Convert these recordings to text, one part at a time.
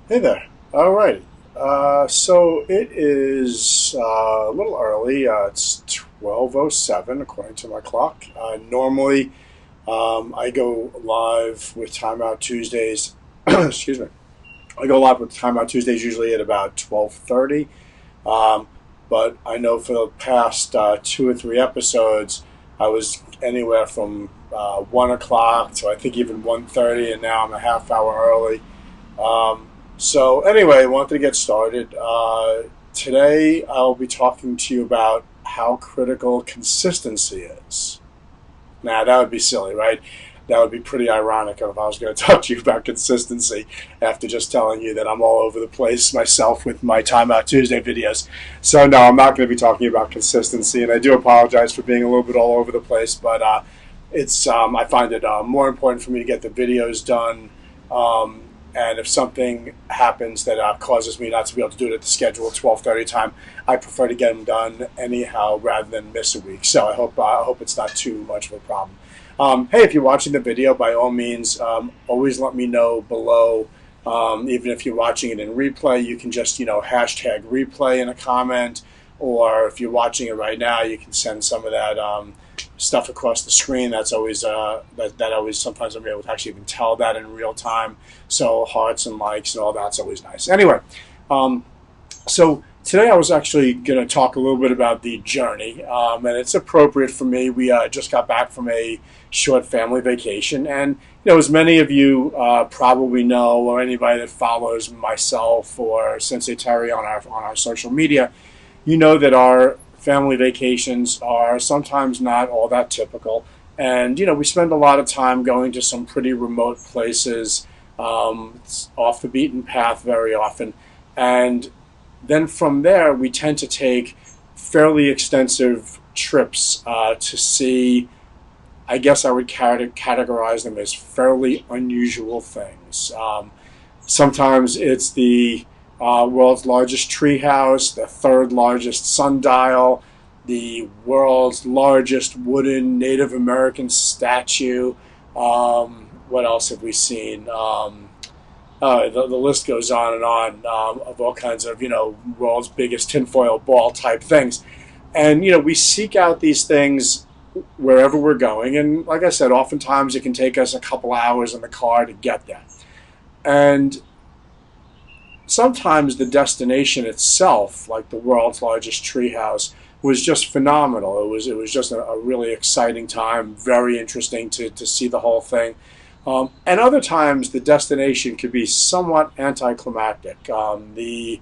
Hey there. All right. So it is a little early. It's 12:07 according to my clock. Normally, I go live with Timeout Tuesdays. Excuse me. I go live with Timeout Tuesdays usually at about 12:30. Um, but I know for the past two or three episodes, I was anywhere from 1 o'clock to I think even 1:30, and now I'm a half hour early. So anyway, I wanted to get started. Today I'll be talking to you about how critical consistency is. Now that would be silly, right? That would be pretty ironic if I was going to talk to you about consistency after just telling you that I'm all over the place myself with my Time Out Tuesday videos. So no, I'm not going to be talking about consistency, and I do apologize for being a little bit all over the place, but it's I find it more important for me to get the videos done. And if something happens that causes me not to be able to do it at the scheduled 12:30 time, I prefer to get them done anyhow rather than miss a week. So I hope it's not too much of a problem. Hey, if you're watching the video, by all means, always let me know below. Even if you're watching it in replay, you can just hashtag replay in a comment, or if you're watching it right now, you can send some of that stuff across the screen. That's always that always sometimes I'm able to actually even tell that in real time. So hearts and likes and all that's always nice. Anyway, so today I was actually going to talk a little bit about the journey, and it's appropriate for me. We just got back from a short family vacation, and as many of you probably know, or anybody that follows myself or Sensei Terry on our social media, you know that our family vacations are sometimes not all that typical. And, we spend a lot of time going to some pretty remote places, it's off the beaten path very often. And then from there, we tend to take fairly extensive trips to see, I guess I would categorize them as fairly unusual things. Sometimes it's the world's largest treehouse, the third largest sundial, the world's largest wooden Native American statue. What else have we seen? The list goes on and on of all kinds of, world's biggest tinfoil ball type things. And, we seek out these things wherever we're going. And like I said, oftentimes it can take us a couple hours in the car to get there. And sometimes the destination itself, like the world's largest treehouse, was just phenomenal. It was just a really exciting time, very interesting to see the whole thing. And other times the destination could be somewhat anticlimactic. The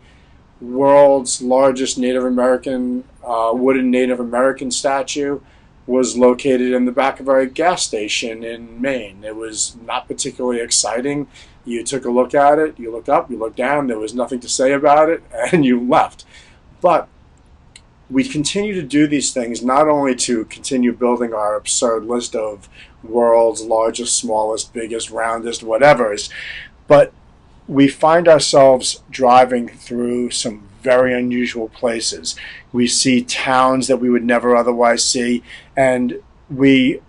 world's largest Native American wooden Native American statue was located in the back of our gas station in Maine. It was not particularly exciting. You took a look at it, you looked up, you looked down, there was nothing to say about it, and you left. But we continue to do these things not only to continue building our absurd list of world's largest, smallest, biggest, roundest, whatevers, but we find ourselves driving through some very unusual places. We see towns that we would never otherwise see, and we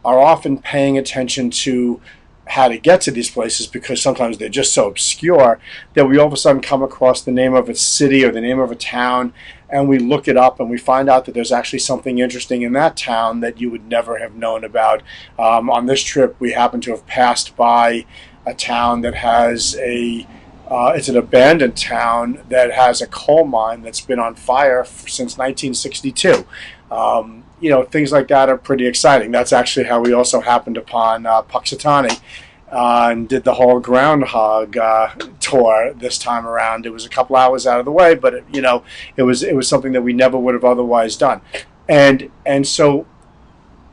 are often paying attention to how to get to these places because sometimes they're just so obscure that we all of a sudden come across the name of a city or the name of a town, and we look it up and we find out that there's actually something interesting in that town that you would never have known about. On this trip, we happen to have passed by a town that has it's an abandoned town that has a coal mine that's been on fire since 1962. Things like that are pretty exciting. That's actually how we also happened upon Puxatani and did the whole groundhog tour this time around. It was a couple hours out of the way, but it was something that we never would have otherwise done. And so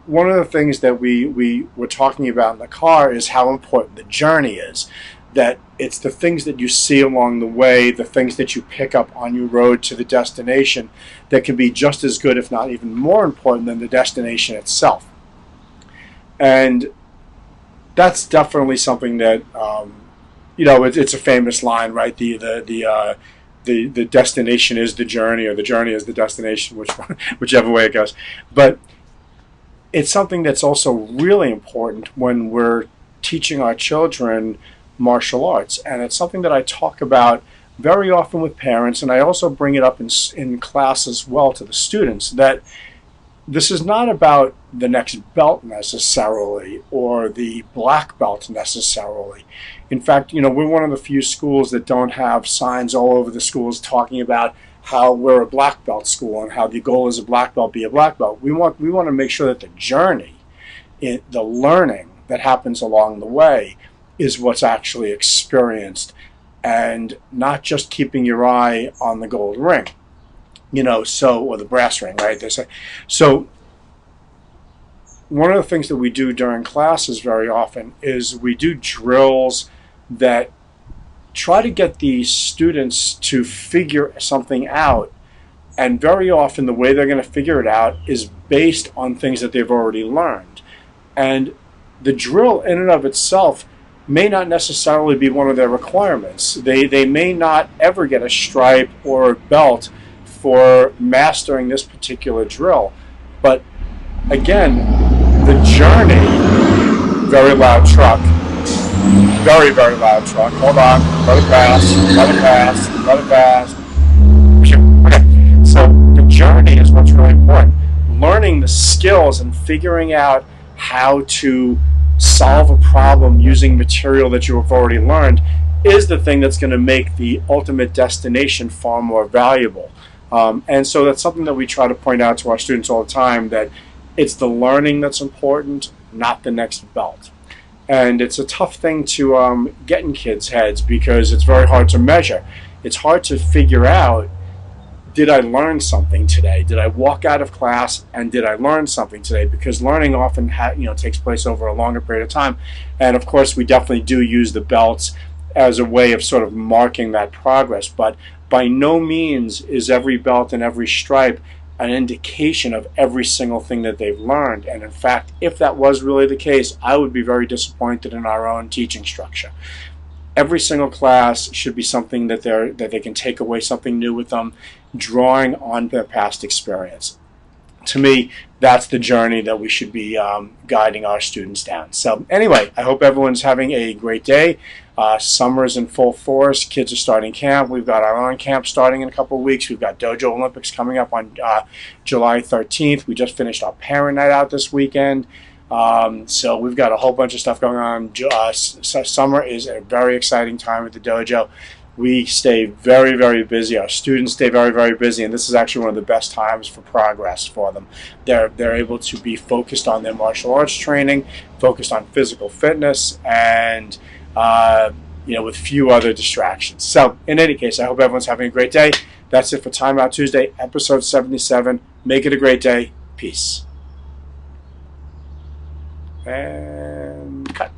one of the things that we were talking about in the car is how important the journey is. That it's the things that you see along the way, the things that you pick up on your road to the destination that can be just as good, if not even more important than the destination itself. And that's definitely something that, it's a famous line, right? The destination is the journey, or the journey is the destination, whichever way it goes. But it's something that's also really important when we're teaching our children martial arts. And it's something that I talk about very often with parents, and I also bring it up in class as well to the students, that this is not about the next belt necessarily or the black belt necessarily. In fact, we're one of the few schools that don't have signs all over the schools talking about how we're a black belt school and how the goal is a black belt, be a black belt. We want to make sure that the journey, the learning that happens along the way is what's actually experienced, and not just keeping your eye on the gold ring, or the brass ring, right? They say. So one of the things that we do during classes very often is we do drills that try to get these students to figure something out. And very often the way they're going to figure it out is based on things that they've already learned. And the drill in and of itself may not necessarily be one of their requirements. They may not ever get a stripe or a belt for mastering this particular drill. But again, the journey, very loud truck, very, very loud truck. Hold on, let it pass, let it pass, let it pass. Okay, so the journey is what's really important. Learning the skills and figuring out how to solve a problem using material that you have already learned is the thing that's going to make the ultimate destination far more valuable. And so that's something that we try to point out to our students all the time, that it's the learning that's important, not the next belt. And it's a tough thing to get in kids' heads because it's very hard to measure. It's hard to figure out, did I learn something today? Did I walk out of class and did I learn something today? Because learning often takes place over a longer period of time. And of course, we definitely do use the belts as a way of sort of marking that progress. But by no means is every belt and every stripe an indication of every single thing that they've learned. And in fact, if that was really the case, I would be very disappointed in our own teaching structure. Every single class should be something that they can take away something new with them, drawing on their past experience. To me, that's the journey that we should be guiding our students down. So anyway, I hope everyone's having a great day. Summer's in full force. Kids are starting camp. We've got our own camp starting in a couple of weeks. We've got Dojo Olympics coming up on July 13th. We just finished our parent night out this weekend. So we've got a whole bunch of stuff going on. Summer is a very exciting time at the dojo. We stay very, very busy. Our students stay very, very busy, and this is actually one of the best times for progress for them. They're able to be focused on their martial arts training, focused on physical fitness, and with few other distractions. So in any case, I hope everyone's having a great day. That's it for Time Out Tuesday, episode 77. Make it a great day. Peace. And cut.